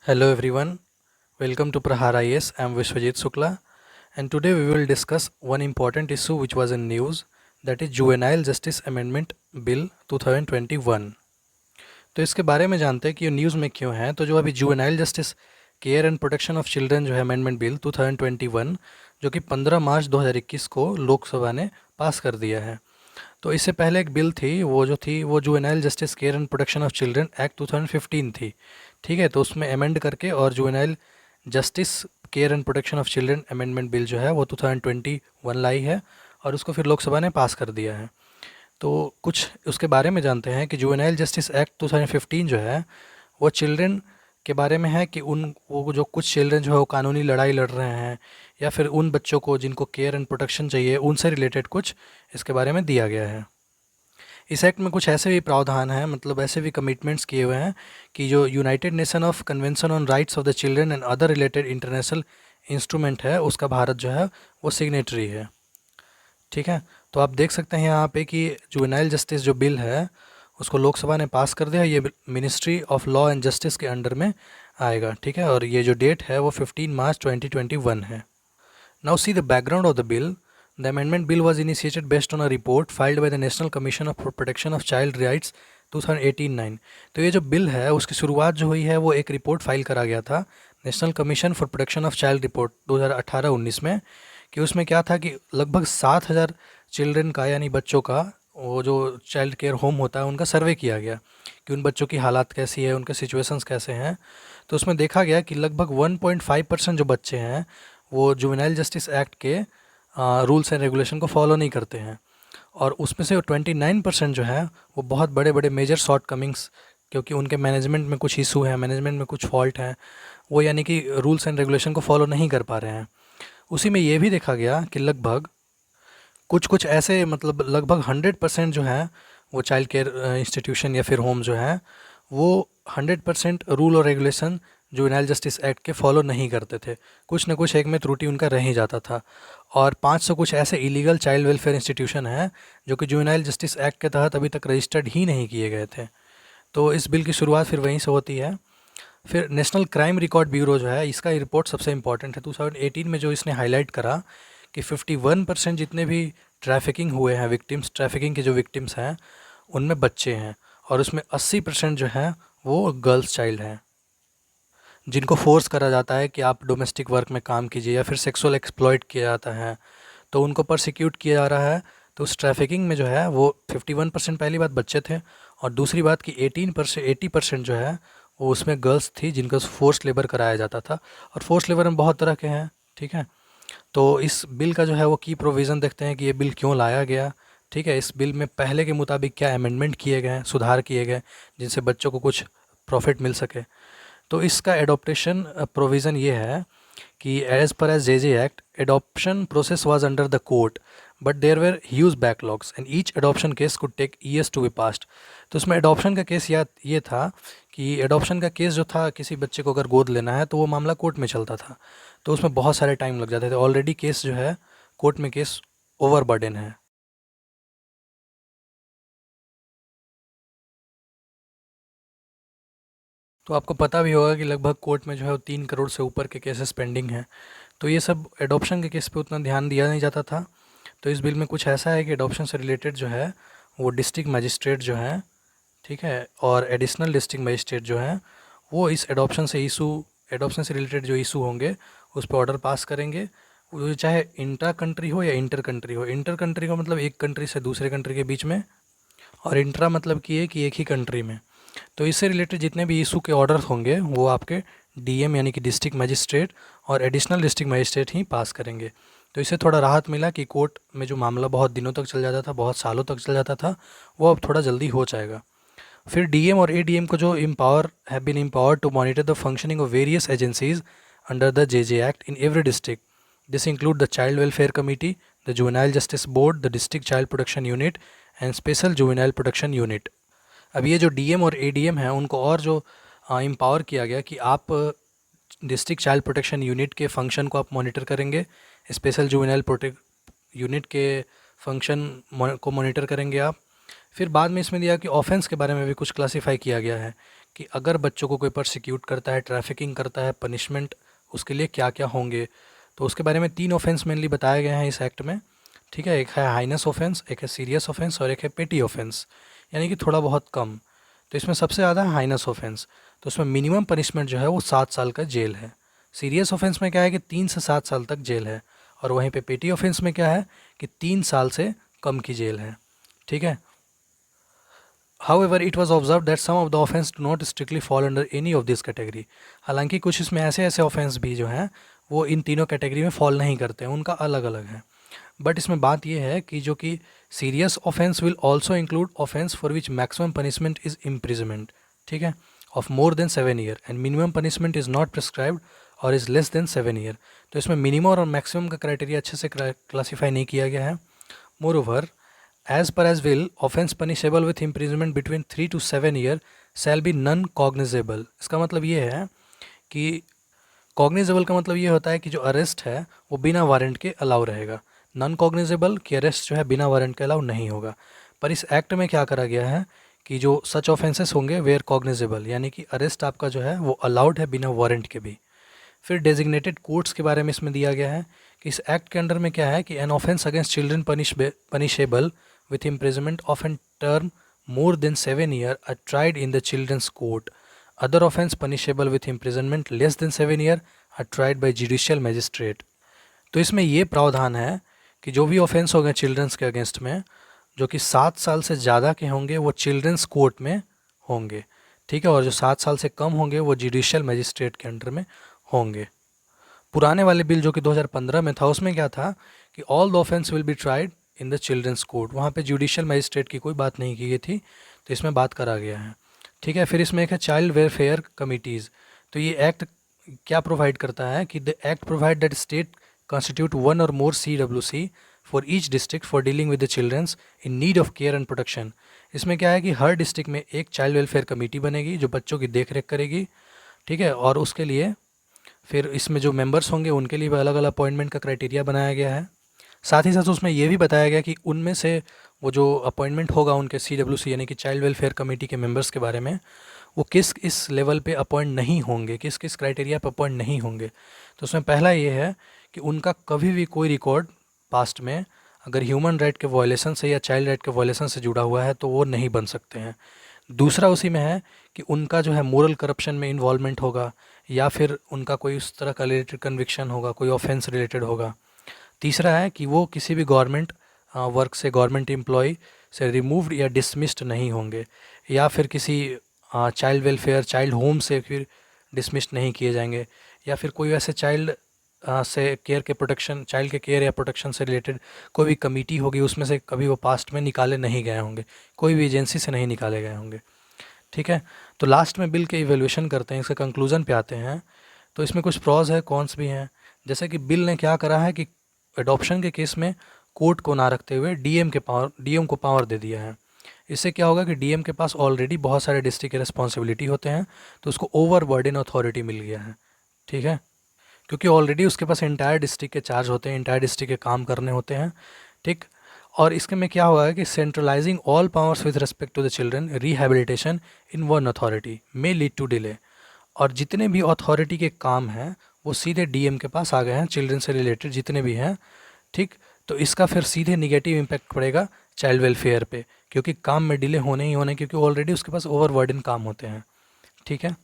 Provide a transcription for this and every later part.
Hello everyone, welcome to Prahar IS. I am Vishwajit Sukla, and today we will discuss one important issue which was in news, that is Juvenile Justice Amendment Bill 2021. तो इसके बारे में जानते हैं कि ये news में क्यों है। तो जो अभी juvenile justice care and protection of children जो है अमेंडमेंट बिल 2021, जो कि 15 मार्च 2021 को लोकसभा ने पास कर दिया है। तो इससे पहले एक बिल थी, वो juvenile justice care and protection of children act 2015 थी। ठीक है, तो उसमें अमेंड करके और juvenile justice care and protection of children amendment bill जो है वो 2021 लाई है और उसको फिर लोकसभा ने पास कर दिया है। तो कुछ उसके बारे में जानते हैं कि जुवेनाइल जस्टिस एक्ट 2015 जो है वो चिल्ड्रन के बारे में है कि उन वो जो कुछ चिल्ड्रन जो है वो कानूनी लड़ाई लड़ रहे हैं या फिर उन बच्चों को जिनको केयर एंड प्रोटेक्शन चाहिए उनसे रिलेटेड कुछ इसके बारे में दिया गया है। इस एक्ट में कुछ ऐसे भी प्रावधान हैं, मतलब ऐसे भी कमिटमेंट्स किए हुए हैं कि जो United nation of convention on rights of the children and other related international instrument है उसका भारत जो है वो सिग्नेटरी है। ठीक है, तो आप देख सकते हैं यहाँ पे कि जुवेनाइल जस्टिस जो बिल है उसको लोकसभा ने पास कर दिया। ये ministry of law and justice के अंडर में आएगा। ठीक है, और ये जो डेट है वो 15 मार्च 2021 है। Now see the background of the bill. The amendment bill was initiated based on a report filed by the National Commission of Protection of Child Rights 2018-9। तो ये जो बिल है उसकी शुरुआत जो हुई है वो एक रिपोर्ट फाइल करा गया था national commission for protection of child report 2018-19 में, कि उसमें क्या था कि लगभग 7,000 चिल्ड्रन का यानी बच्चों का वो जो चाइल्ड केयर होम होता है उनका सर्वे किया गया कि उन बच्चों की हालात कैसी है, उनके सिचुएशंस कैसे हैं। तो उसमें देखा गया कि लगभग 1.5% जो बच्चे हैं वो जुवेनाइल जस्टिस एक्ट के रूल्स एंड रेगुलेशन को फॉलो नहीं करते हैं, और उसमें से 29% जो है वो बहुत बड़े बड़े मेजर शॉर्ट कमिंग्स, क्योंकि उनके मैनेजमेंट में कुछ इशू है, मैनेजमेंट में कुछ फॉल्ट है, वो यानी कि रूल्स एंड रेगुलेशन को फॉलो नहीं कर पा रहे हैं। उसी में ये भी देखा गया कि लगभग कुछ कुछ ऐसे, मतलब लगभग 100% जो है वो चाइल्ड केयर इंस्टीट्यूशन या फिर होम जो है वो 100% रूल और रेगुलेशन जुवेनाइल जस्टिस एक्ट के फॉलो नहीं करते थे। कुछ न कुछ एक में त्रुटि उनका रह ही जाता था। और 500 कुछ ऐसे इलीगल चाइल्ड वेलफेयर इंस्टीट्यूशन हैं जो कि जुवेनाइल जस्टिस एक्ट के तहत अभी तक रजिस्टर्ड ही नहीं किए गए थे। तो इस बिल की शुरुआत फिर वहीं से होती है। फिर नेशनल क्राइम रिकॉर्ड ब्यूरो जो है इसका रिपोर्ट सबसे इंपॉर्टेंट है। 2018 में जो इसने हाईलाइट करा कि 51% जितने भी ट्रैफिकिंग हुए हैं विक्टिम्स, ट्रैफिकिंग के जो विक्टिम्स हैं उनमें बच्चे हैं, और उसमें 80% जो है वो गर्ल्स चाइल्ड हैं जिनको फोर्स करा जाता है कि आप डोमेस्टिक वर्क में काम कीजिए या फिर सेक्सुअल एक्सप्लॉइट किया जाता है, तो उनको परसिक्यूट किया जा रहा है। तो उस ट्रैफिकिंग में जो है वो 51% पहली बात बच्चे थे, और दूसरी बात कि 18% 80% जो है वो उसमें गर्ल्स थी जिनको फोर्स लेबर कराया जाता था। और फोर्स लेबर में बहुत तरह के हैं। ठीक है, तो इस बिल का जो है वो की प्रोविज़न देखते हैं कि ये बिल क्यों लाया गया। ठीक है, इस बिल में पहले के मुताबिक क्या अमेंडमेंट किए गए हैं, सुधार किए गए जिनसे बच्चों को कुछ प्रॉफिट मिल सके। तो इसका एडॉप्टेशन प्रोविज़न ये है कि as per as J act adoption process was under the court, but there were huge backlogs and each adoption case could take years to be passed. तो इसमें एडॉप्शन का केस ये था कि एडॉप्शन का केस जो था, किसी बच्चे को अगर गोद लेना है तो वो मामला कोर्ट में चलता था, तो उसमें बहुत सारे टाइम लग जाते थे। ऑलरेडी केस जो है कोर्ट में केस ओवर बर्डन है। तो आपको पता भी होगा कि लगभग कोर्ट में जो है वो 3 करोड़ से ऊपर के केसेस पेंडिंग हैं। तो ये सब एडॉप्शन के केस पे उतना ध्यान दिया नहीं जाता था। तो इस बिल में कुछ ऐसा है कि एडॉप्शन से रिलेटेड जो है वो डिस्ट्रिक्ट मजिस्ट्रेट जो है, ठीक है, और एडिशनल डिस्ट्रिक्ट मजिस्ट्रेट जो है वो इस एडॉप्शन से रिलेटेड जो इशू होंगे उस पर ऑर्डर पास करेंगे। वो चाहे इंट्रा कंट्री हो या इंटर कंट्री हो। इंटर कंट्री का मतलब एक कंट्री से दूसरे कंट्री के बीच में, और इंट्रा मतलब कि एक ही कंट्री में। तो इससे रिलेटेड जितने भी इशू के ऑर्डर होंगे वो आपके डीएम यानी कि डिस्ट्रिक्ट मजिस्ट्रेट और एडिशनल डिस्ट्रिक्ट मजिस्ट्रेट ही पास करेंगे। तो इससे थोड़ा राहत मिला कि कोर्ट में जो मामला बहुत दिनों तक चल जाता था, बहुत सालों तक चल जाता था, वो अब थोड़ा जल्दी हो जाएगा। फिर डीएम और एडीएम को जो empower have been empowered to monitor the functioning of various agencies under the JJ act in every district. This include the child welfare committee, the juvenile justice board, the district child protection unit and special juvenile protection unit. अब ये जो DM और ADM हैं उनको और जो empower किया गया कि आप डिस्ट्रिक्ट चाइल्ड प्रोटेक्शन यूनिट के फंक्शन को आप मॉनिटर करेंगे, स्पेशल जुवेनाइल प्रोटेक्ट यूनिट के फंक्शन को मॉनिटर करेंगे आप। फिर बाद में इसमें दिया कि ऑफेंस के बारे में भी कुछ क्लासीफाई किया गया है कि अगर बच्चों को कोई परसिक्यूट करता है, ट्रैफिकिंग करता है, पनिशमेंट उसके लिए क्या क्या होंगे। तो उसके बारे में 3 ऑफेंस मेनली बताए गए हैं इस एक्ट में। ठीक है, एक है हाइनेस ऑफेंस, एक है सीरियस ऑफेंस और एक है पेटी ऑफेंस, यानी कि थोड़ा बहुत कम। तो इसमें सबसे ज़्यादा है हाइनेस ऑफेंस, तो उसमें मिनिमम पनिशमेंट जो है वो 7 साल का जेल है। सीरियस ऑफेंस में क्या है कि 3 से 7 साल तक जेल है, और वहीं पे पेटी ऑफेंस में क्या है कि 3 साल से कम की जेल है। ठीक है। However, it was observed that some of the offense do not strictly fall under any of this category. हालांकि कुछ इसमें ऐसे ऐसे ऑफेंस भी जो हैं वो इन तीनों कैटेगरी में फॉल नहीं करते हैं, उनका अलग अलग है। बट इसमें बात यह है कि जो कि serious offence will also include offence for which maximum punishment is imprisonment, ठीक है, of more than 7 year and minimum punishment is not prescribed और इज़ लेस देन 7 ईयर। तो इसमें मिनिमम और मैक्सिमम का क्राइटेरिया अच्छे से क्लासीफाई नहीं किया गया है। More over, as per as will, offence punishable with imprisonment between 3 to 7 year shall be non cognizable। इसका मतलब ये है कि कॉग्निजेबल का मतलब ये होता है कि जो अरेस्ट है वो बिना वारंट के अलाउ रहेगा। नॉन कॉग्निजेबल कि अरेस्ट जो है बिना वारंट के अलाउ नहीं होगा। पर इस एक्ट में क्या करा गया है कि जो सच ऑफेंसेस होंगे वेयर कॉग्निजेबल, यानी कि अरेस्ट आपका जो है वो अलाउड है बिना वारंट के भी। फिर डेजिग्नेटेड कोर्ट्स के बारे में इसमें दिया गया है कि इस एक्ट के अंडर में क्या है कि an offence against children punishable with imprisonment of a term more than 7 years are tried in the children's court. Other offence punishable with imprisonment less than 7 years are tried by judicial magistrate। तो इसमें ये प्रावधान है कि जो भी offence होंगे children's के अगेंस्ट में जो कि 7 साल से ज़्यादा के होंगे वो चिल्ड्रंस कोर्ट में होंगे। ठीक है, और जो 7 साल से कम होंगे वो जुडिशियल मजिस्ट्रेट के अंडर में होंगे। पुराने वाले बिल जो कि 2015 में था उसमें क्या था कि all the offence will be tried in the children's court, वहाँ पे जुडिशियल मजिस्ट्रेट की कोई बात नहीं की गई थी, तो इसमें बात करा गया है। ठीक है, फिर इसमें एक है चाइल्ड वेलफेयर कमिटीज़। तो ये एक्ट क्या प्रोवाइड करता है कि the act provide that state constitute one or more CWC for each district for dealing with the children's in need of care and protection। इसमें क्या है कि हर डिस्ट्रिक्ट में एक चाइल्ड वेलफेयर कमेटी बनेगी जो बच्चों की देख रेख करेगी। ठीक है, और उसके लिए फिर इसमें जो मेंबर्स होंगे उनके लिए भी अलग अलग अपॉइंटमेंट का क्राइटेरिया बनाया गया है। साथ ही साथ उसमें ये भी बताया गया कि उनमें से वो जो अपॉइंटमेंट होगा उनके CWC यानी कि चाइल्ड वेलफेयर कमेटी के मेंबर्स के बारे में वो किस इस लेवल पे अपॉइंट नहीं होंगे, किस किस क्राइटेरिया पे अपॉइंट नहीं होंगे। तो उसमें पहला ये है कि उनका कभी भी कोई रिकॉर्ड पास्ट में अगर ह्यूमन राइट के वायलेशन से या चाइल्ड राइट के वायलेशन से जुड़ा हुआ है तो वो नहीं बन सकते हैं। दूसरा उसी में है कि उनका जो है मोरल करप्शन में इन्वॉल्वमेंट होगा या फिर उनका कोई उस तरह का रिलेटेड कन्विक्शन होगा, कोई ऑफेंस रिलेटेड होगा। तीसरा है कि वो किसी भी गवर्नमेंट वर्क से, गवर्नमेंट एम्प्लॉय से रिमूव्ड या डिसमिस्ड नहीं होंगे या फिर किसी चाइल्ड वेलफेयर, चाइल्ड होम से फिर डिसमिस्ड नहीं किए जाएंगे या फिर कोई ऐसे चाइल्ड से केयर के प्रोटेक्शन, चाइल्ड के केयर या प्रोटेक्शन से रिलेटेड कोई भी कमेटी होगी उसमें से कभी वो पास्ट में निकाले नहीं गए होंगे, कोई भी एजेंसी से नहीं निकाले गए होंगे। ठीक है, तो लास्ट में बिल के इवेल्यूशन करते हैं, इसके कंक्लूजन पे आते हैं। तो इसमें कुछ प्रॉज है, कॉन्स भी हैं। जैसे कि बिल ने क्या करा है कि एडॉप्शन के केस में कोर्ट को ना रखते हुए डीएम को पावर दे दिया है। इससे क्या होगा कि डीएम के पास ऑलरेडी बहुत सारे डिस्ट्रिक्ट के रिस्पॉन्सिबिलिटी होते हैं तो उसको ओवर बर्डन अथॉरिटी मिल गया है। ठीक है, क्योंकि ऑलरेडी उसके पास इंटायर डिस्ट्रिक्ट के चार्ज होते हैं, इंटायर डिस्ट्रिक्ट के काम करने होते हैं। ठीक, और इसके में क्या हुआ है कि centralising all powers with respect to the children rehabilitation in one authority may lead to delay. और जितने भी अथॉरिटी के काम हैं वो सीधे डीएम के पास आ गए हैं, चिल्ड्रन से रिलेटेड जितने भी हैं। ठीक, तो इसका फिर सीधे निगेटिव इम्पैक्ट पड़ेगा चाइल्ड वेलफेयर पे, क्योंकि काम में डिले होने ही होने, क्योंकि ऑलरेडी उसके पास ओवरबर्डन काम होते हैं। ठीक है,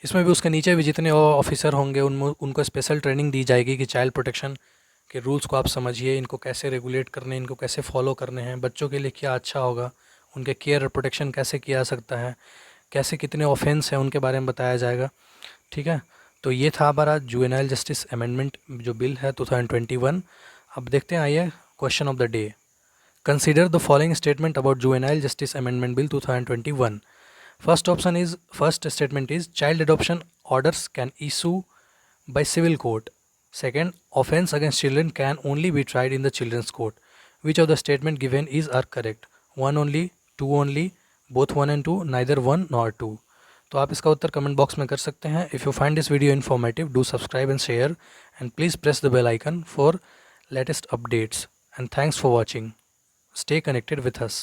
इसमें भी उसके नीचे भी जितने ऑफिसर होंगे उनको स्पेशल ट्रेनिंग दी जाएगी कि चाइल्ड प्रोटेक्शन के रूल्स को आप समझिए, इनको कैसे रेगुलेट करने, इनको कैसे फॉलो करने हैं, बच्चों के लिए क्या अच्छा होगा, उनके केयर और प्रोटेक्शन कैसे किया जा सकता है, कैसे कितने ऑफेंस हैं उनके बारे में बताया जाएगा। ठीक है, तो ये था हमारा जुवेनाइल जस्टिस अमेंडमेंट जो बिल है 2021। अब देखते हैं, आइए question of the day. Consider the following statement about juvenile justice amendment bill 2021। First statement is child adoption orders can issue by civil court. Second, offense against children can only be tried in the children's court. Which of the statement given are correct? One only, two only, both one and two, neither one nor two. तो आप इसका उत्तर comment box में कर सकते हैं। If you find this video informative, do subscribe and share and please press the bell icon for latest updates, and thanks for watching. Stay connected with us.